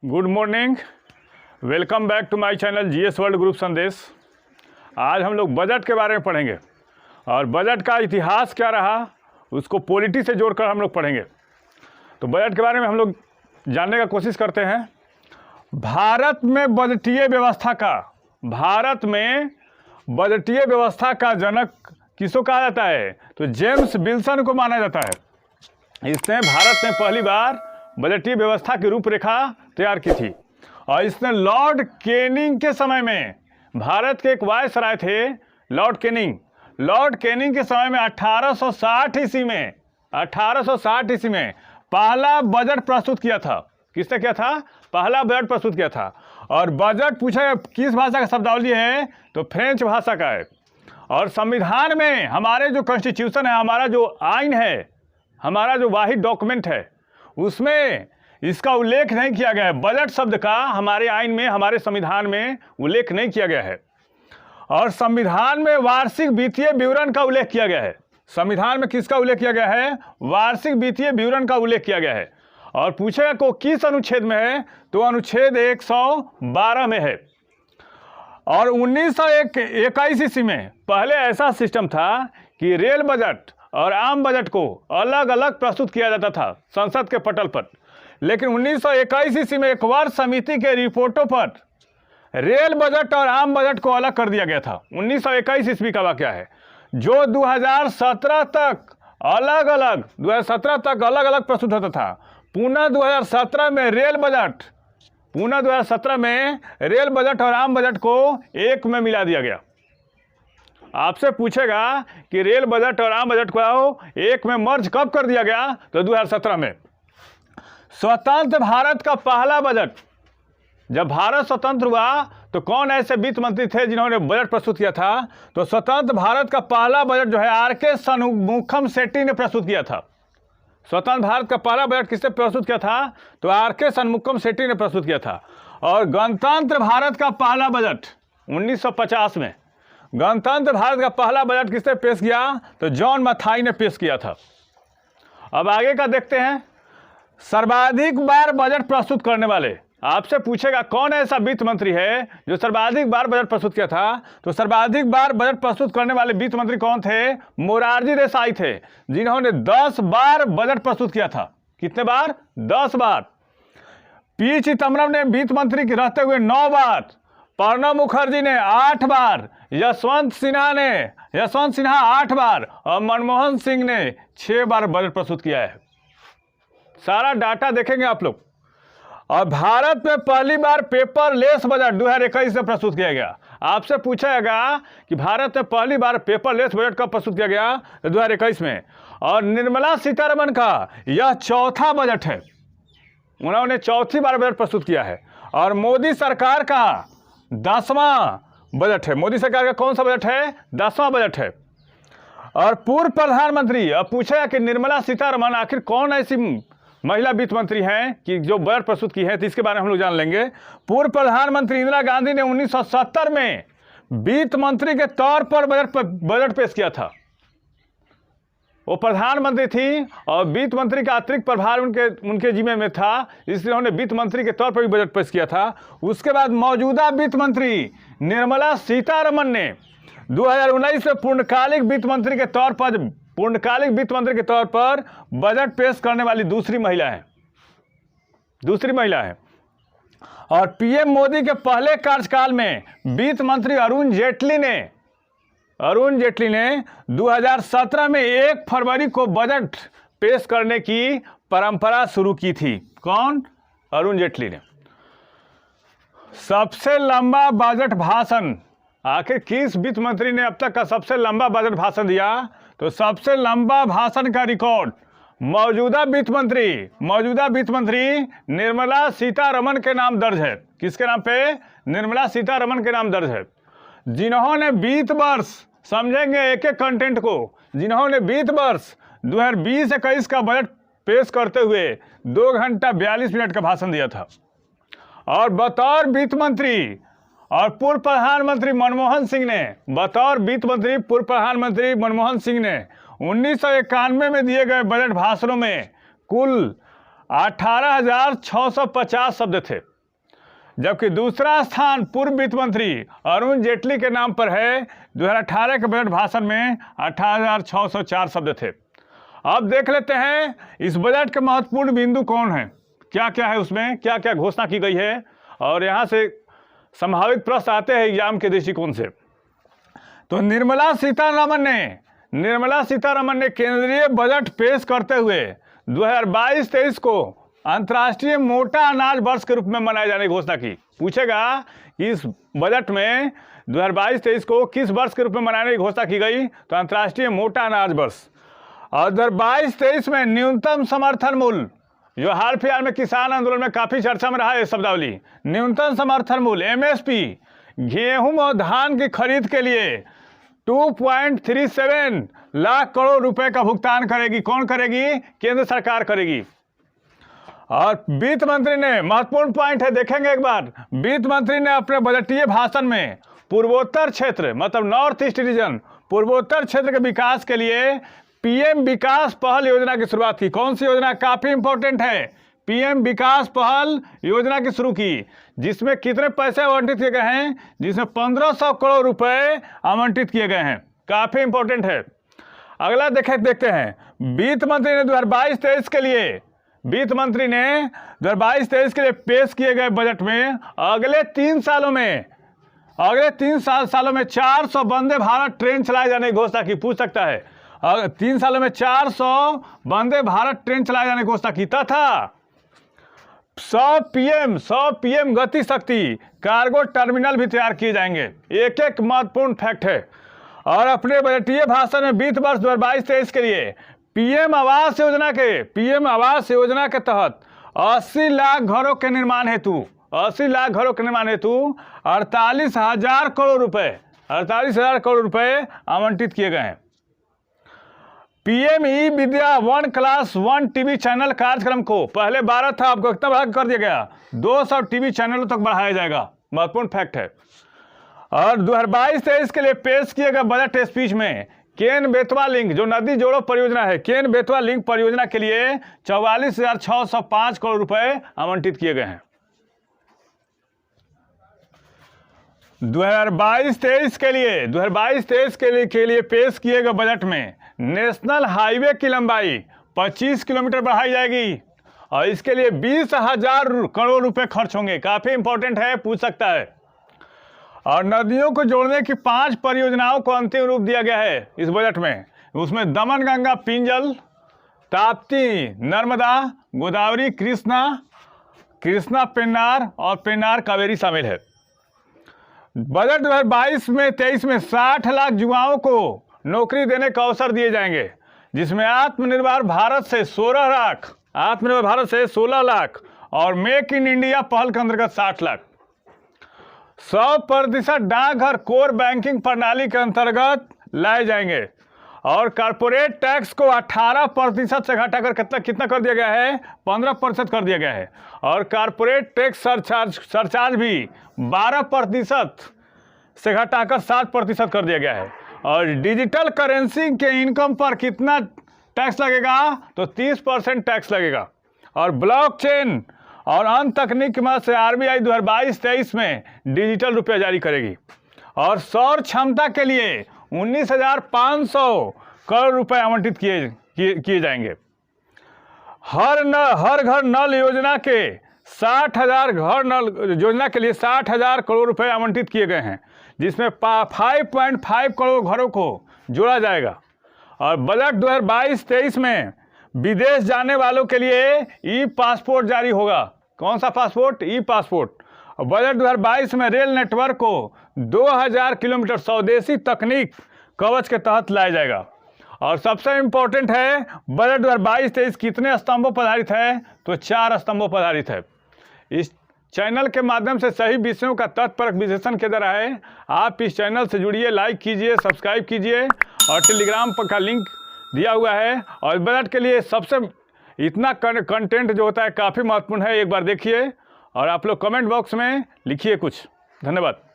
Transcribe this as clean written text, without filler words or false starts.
Good morning, welcome back to my channel GS world group Sandesh. आज हम लोग budget के बारे में पढ़ेंगे और बजट का इतिहास क्या रहा उसको पॉलिटी से जोड़कर हम लोग पढ़ेंगे। तो बजट के बारे में हम लोग जानने का कोशिश करते हैं। भारत में बजटीय व्यवस्था का जनक किसको कहा जाता है? तो जेम्स विल्सन को माना जाता है। इसने भारत में पहली बार बजटीय व्यवस्था की रूपरेखा तैयार की थी और इसने लॉर्ड कैनिंग के समय में, भारत के एक वायसराय थे लॉर्ड कैनिंग के समय में 1860 ईस्वी में पहला बजट प्रस्तुत किया था। किसने किया था? पहला बजट प्रस्तुत किया था। और बजट पूछा किस भाषा का शब्दावली है? तो फ्रेंच भाषा का है। और संविधान में हमारे जो कॉन्स्टिट्यूशन है, हमारा जो आइन है, हमारा जो वाहिद डॉक्यूमेंट है, उसमें इसका उल्लेख नहीं किया गया है। बजट शब्द का हमारे आइन में, हमारे संविधान में उल्लेख नहीं किया गया है। और संविधान में वार्षिक वित्तीय विवरण का उल्लेख किया गया है। संविधान में किसका उल्लेख किया गया है? वार्षिक वित्तीय विवरण का उल्लेख किया गया है। और पूछेगा को किस अनुच्छेद में है? तो अनुच्छेद 112 में है। और 1921 ईस्वी में पहले ऐसा सिस्टम था कि रेल बजट और आम बजट को अलग अलग प्रस्तुत किया जाता था संसद के पटल पर। लेकिन 1921 ईस्वी में एक वर्ष समिति के रिपोर्टों पर रेल बजट और आम बजट को अलग कर दिया गया था। 1921 ईस्वी का वाकया है, जो 2017 तक अलग अलग प्रस्तुत होता था। पुनः 2017 में रेल बजट और आम बजट को एक में मिला दिया गया। आपसे पूछेगा कि रेल बजट और आम बजट को एक में मर्ज कब कर दिया गया? तो 2017 में। स्वतंत्र भारत का पहला बजट, जब भारत स्वतंत्र हुआ तो कौन ऐसे वित्त मंत्री थे जिन्होंने बजट प्रस्तुत किया था? तो स्वतंत्र भारत का पहला बजट जो है आर.के. शनमुगम शेट्टी ने प्रस्तुत किया था। स्वतंत्र भारत का पहला बजट किसने प्रस्तुत किया था? तो आर.के. शनमुगम शेट्टी ने प्रस्तुत किया था। और गणतंत्र भारत का पहला बजट 1950 में, गणतंत्र भारत का पहला बजट किसने पेश किया? तो जॉन मथाई ने पेश किया था। अब आगे का देखते हैं। सर्वाधिक बार बजट प्रस्तुत करने वाले, आपसे पूछेगा कौन ऐसा वित्त मंत्री है जो सर्वाधिक बार बजट प्रस्तुत किया था? तो सर्वाधिक बार बजट प्रस्तुत करने वाले वित्त मंत्री कौन थे? मोरारजी देसाई थे, जिन्होंने 10 बार बजट प्रस्तुत किया था। कितने बार? 10 बार। पी चिदम्बरम ने वित्त मंत्री के रहते हुए 9 बार, प्रणब मुखर्जी ने 8 बार, यशवंत सिन्हा 8 बार और मनमोहन सिंह ने 6 बार बजट प्रस्तुत किया है। सारा डाटा देखेंगे आप लोग। और भारत में पहली बार पेपरलेस बजट 2021 में प्रस्तुत किया गया। आपसे पूछा जाएगा कि भारत में पहली बार पेपरलेस बजट कब प्रस्तुत किया गया? 2021 में। और निर्मला सीतारमण का यह चौथा बजट है, उन्होंने चौथी बार बजट प्रस्तुत किया है। और मोदी सरकार का 10वां बजट है। मोदी सरकार का कौन सा बजट है? 10वां बजट है। और पूर्व प्रधानमंत्री, अब पूछा कि निर्मला सीतारमण आखिर कौन ऐसी महिला वित्त मंत्री हैं कि जो बजट प्रस्तुत की है, तो इसके बारे में हम लोग जान लेंगे। पूर्व प्रधानमंत्री इंदिरा गांधी ने 1970 में वित्त मंत्री के तौर पर बजट पेश किया था। वो प्रधानमंत्री थी और वित्त मंत्री का अतिरिक्त प्रभार उनके जिम्मे में था, इसलिए उन्होंने वित्त मंत्री के तौर पर भी बजट पेश किया था। उसके बाद मौजूदा वित्त मंत्री निर्मला सीतारमण ने 2019 में पूर्णकालिक वित्त मंत्री के तौर पर बजट पेश करने वाली दूसरी महिला है। और पीएम मोदी के पहले कार्यकाल में वित्त मंत्री अरुण जेटली ने 2017 में 1 फरवरी को बजट पेश करने की परंपरा शुरू की थी। कौन? अरुण जेटली ने। सबसे लंबा बजट भाषण, आखिर किस वित्त मंत्री ने अब तक का सबसे लंबा बजट भाषण दिया? तो सबसे लंबा भाषण का रिकॉर्ड मौजूदा वित्त मंत्री निर्मला सीतारमण के नाम दर्ज है। किसके नाम पे? निर्मला सीतारमण के नाम दर्ज है, जिन्होंने वित्त वर्ष, समझेंगे एक एक कंटेंट को, जिन्होंने वित्त वर्ष 2020-21 का बजट पेश करते हुए 2 घंटा 42 मिनट का भाषण दिया था। और बतौर वित्त मंत्री और पूर्व प्रधानमंत्री मनमोहन सिंह ने 1991 में दिए गए बजट भाषणों में कुल 18,650 शब्द थे। जबकि दूसरा स्थान पूर्व वित्त मंत्री अरुण जेटली के नाम पर है। 2018 के बजट भाषण में 18,604 शब्द थे। अब देख लेते हैं इस बजट के महत्वपूर्ण बिंदु कौन है, क्या क्या है उसमें, क्या क्या घोषणा की गई है, और यहाँ से संभावित प्रश्न आते हैं एग्जाम के दृष्टिकोण से। तो निर्मला सीतारमन ने केंद्रीय बजट पेश करते हुए 2022-23 को अंतर्राष्ट्रीय मोटा अनाज वर्ष के रूप में मनाए जाने की घोषणा की। पूछेगा कि इस बजट में 2022-23 को किस वर्ष के रूप में मनाने की घोषणा की गई, तो अंतर्राष्ट्रीय मोटा अनाज वर्ष। और 2022-23 में न्यूनतम समर्थन मूल्य, जो हाल फिलहाल में किसान आंदोलन में काफी चर्चा में रहा है शब्दावली, न्यूनतम समर्थन मूल्य MSP गेहूं और धान की खरीद के लिए 2.37 लाख करोड़ रुपए का भुगतान करेगी। कौन करेगी? केंद्र सरकार करेगी। और वित्त मंत्री ने, महत्वपूर्ण पॉइंट है, देखेंगे एक बार, वित्त मंत्री ने अपने बजटीय भाषण में पूर्वोत्तर क्षेत्र, मतलब नॉर्थ ईस्ट रीजन, पूर्वोत्तर क्षेत्र के विकास के लिए PM विकास पहल योजना की शुरुआत की। कौन सी योजना? काफी इंपॉर्टेंट है। PM विकास पहल योजना की शुरू की, जिसमें कितने पैसे आवंटित किए गए हैं? जिसमें 1500 करोड़ रुपए आवंटित किए गए हैं। काफी इंपॉर्टेंट है। अगला देखते हैं, वित्त मंत्री ने 2022-23 के लिए पेश किए गए बजट में अगले 3 सालों में 400 वंदे भारत ट्रेन चलाए जाने की घोषणा की। पूछ सकता है, 3 सालों में 400 वंदे भारत ट्रेन चलाए जाने की घोषणा की, तथा 100 PM गति शक्ति कार्गो टर्मिनल भी तैयार किए जाएंगे। एक महत्वपूर्ण फैक्ट है। और अपने बजटीय भाषण में वित्त वर्ष 2022-23 के लिए PM आवास योजना के तहत 80 लाख घरों के निर्माण हेतु 48,000 करोड़ रुपए आवंटित किए गए हैं। PM ई विद्या 1 क्लास 1 टीवी चैनल कार्यक्रम को पहले 12 था, आपको कितना बढ़ा कर दिया गया? 200 टीवी चैनलों तक बढ़ाया जाएगा। महत्वपूर्ण फैक्ट है। और 2022-23 के लिए पेश किए गए बजट स्पीच में केन बेतवा लिंक, जो नदी जोड़ो परियोजना है, केन बेतवा लिंक परियोजना के लिए 44,605 करोड़ रुपए आवंटित किए गए हैं। 2022-23 के लिए पेश किए गए बजट में नेशनल हाईवे की लंबाई 25 किलोमीटर बढ़ाई जाएगी और इसके लिए 20,000 करोड़ रुपए खर्च होंगे। काफी इंपॉर्टेंट है, पूछ सकता है। और नदियों को जोड़ने की 5 परियोजनाओं को अंतिम रूप दिया गया है इस बजट में। उसमें दमन गंगा पिंजल, ताप्ती नर्मदा, गोदावरी कृष्णा पेन्नार और पेन्नार कावेरी शामिल है। बजट 2022-23 में 60 लाख युवाओं को नौकरी देने का अवसर दिए जाएंगे, जिसमें आत्मनिर्भर भारत से 16 लाख और मेक इन इंडिया पहल के अंतर्गत 60 लाख। 100% डाकघर कोर बैंकिंग प्रणाली के अंतर्गत लाए जाएंगे और कॉर्पोरेट टैक्स को 18% से घटाकर कितना कर दिया गया है? 15% कर दिया गया है। और कॉर्पोरेट टैक्स सरचार्ज भी 12% से घटाकर 7% कर दिया गया है। और डिजिटल करेंसी के इनकम पर कितना टैक्स लगेगा? तो 30% टैक्स लगेगा। और ब्लॉकचेन और अन्य तकनीक की मदद से RBI 2022-23 में डिजिटल रुपया जारी करेगी। और सौर क्षमता के लिए 19,500 करोड़ रुपए आवंटित किए जाएंगे। हर घर नल योजना के 60,000 योजना के लिए 60,000 करोड़ रुपए आवंटित किए गए हैं, जिसमें 5.5 करोड़ घरों को जोड़ा जाएगा। और बजट 2022-23 में विदेश जाने वालों के लिए ई-पासपोर्ट जारी होगा। कौन सा पासपोर्ट? ई-पासपोर्ट। बजट 2022 में रेल नेटवर्क को 2000 किलोमीटर स्वदेशी तकनीक कवच के तहत लाया जाएगा। और सबसे इम्पोर्टेंट है, बजट 2022-23 कितने स्तंभों पर आधारित है? तो 4 स्तंभों पर आधारित है। इस चैनल के माध्यम से सही विषयों का तत्परक विश्लेषण किया जा रहा है। आप इस चैनल से जुड़िए, लाइक कीजिए, सब्सक्राइब कीजिए और टेलीग्राम पर का लिंक दिया हुआ है। और बजट के लिए सबसे इतना कंटेंट जो होता है काफ़ी महत्वपूर्ण है, एक बार देखिए और आप लोग कमेंट बॉक्स में लिखिए कुछ। धन्यवाद।